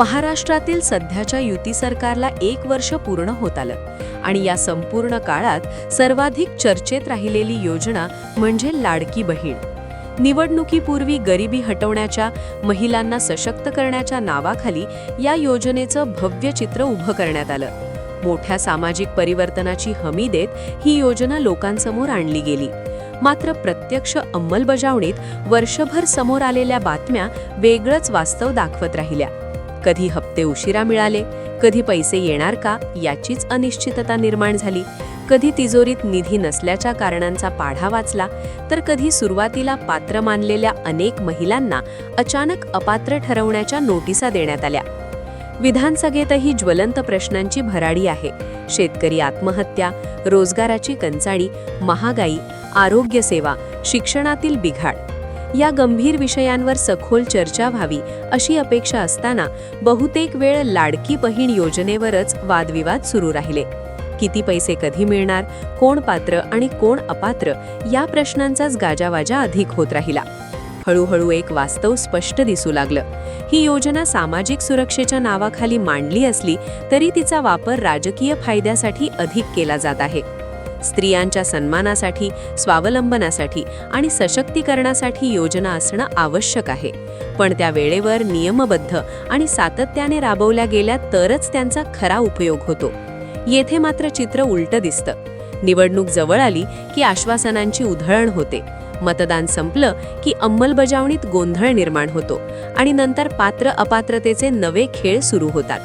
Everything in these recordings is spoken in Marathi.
महाराष्ट्रातील सध्याच्या युती सरकारला 1 वर्ष पूर्ण होत आलं आणि या संपूर्ण काळात सर्वाधिक चर्चेत राहिलेली योजना म्हणजे लाडकी बहीण. निवडणुकीपूर्वी गरिबी हटवण्याच्या, महिलांना सशक्त करण्याच्या नावाखाली या योजनेचं भव्य चित्र उभं करण्यात आलं. मोठ्या सामाजिक परिवर्तनाची हमी देत ही योजना लोकांसमोर आणली गेली. मात्र प्रत्यक्ष अंमलबजावणीत वर्षभर समोर आलेल्या बातम्या वेगळंच वास्तव दाखवत राहिल्या. कधी हप्ते उशिरा मिळाले, कधी पैसे येणार का याचीच अनिश्चितता निर्माण झाली, कधी तिजोरीत निधी नसल्याच्या कारणांचा पाढा वाचला, तर कधी सुरुवातीला पात्र मानलेल्या अनेक महिलांना अचानक अपात्र ठरवण्याच्या नोटिसा देण्यात आल्या. विधानसभेतही ज्वलंत प्रश्नांची भराडी आहे. शेतकरी आत्महत्या, रोजगाराची कंचाणी, महागाई, आरोग्य सेवा, शिक्षणातील बिघाड या गंभीर विषयांवर सखोल चर्चा व्हावी अशी अपेक्षा असताना बहुतेक वेळ लाडकी बहीण योजनेवरच वादविवाद सुरू राहिले. किती पैसे कधी मिळणार, कोण पात्र आणि कोण अपात्र या प्रश्नांचाच गाजावाजा अधिक होत राहिला. हळूहळू एक वास्तव स्पष्ट दिसू लागलं. ही योजना सामाजिक सुरक्षेच्या नावाखाली मांडली असली तरी तिचा वापर राजकीय फायद्यासाठी अधिक केला जात आहे. स्त्रियांच्या सन्मानासाठी, स्वावलंबनासाठी आणि सशक्तीकरणासाठी योजना असणं आवश्यक आहे, पण त्या वेळेवर नियमबद्ध आणि सातत्याने राबवल्या गेल्या तरच त्यांचा खरा उपयोग होतो. येथे मात्र चित्र उलटं दिसतं. निवडणूक जवळ आली की आश्वासनांची उधळण होते, मतदान संपलं की अंमलबजावणीत गोंधळ निर्माण होतो आणि नंतर पात्र अपात्रतेचे नवे खेळ सुरू होतात.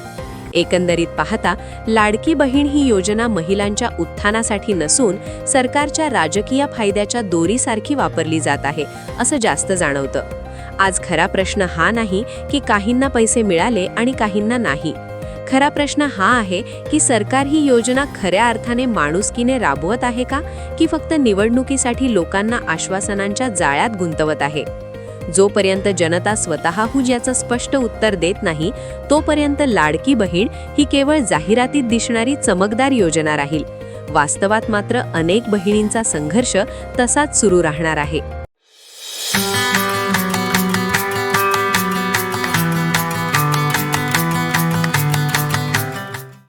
एकंदरीत पाहता लाडकी बहीण ही योजना महिलांच्या उत्थानासाठी नसून सरकारच्या राजकीय फायद्याच्या दोरीसारखी वापरली जात आहे असं जास्त जाणवतं. आज खरा प्रश्न हा नाही की काहींना पैसे मिळाले आणि काहींना नाही. खरा प्रश्न हा आहे की सरकार ही योजना खऱ्या अर्थाने माणुसकीने राबवत आहे का, की फक्त निवडणुकीसाठी लोकांना आश्वासनांच्या जाळ्यात गुंतवत आहे. जोपर्यंत जनता स्वतःहून याचं स्पष्ट उत्तर देत नाही तोपर्यंत लाडकी बहीण ही केवळ जाहिरातीत दिसणारी चमकदार योजना राहील. वास्तवात मात्र अनेक बहिणींचा संघर्ष तसाच सुरू राहणार आहे.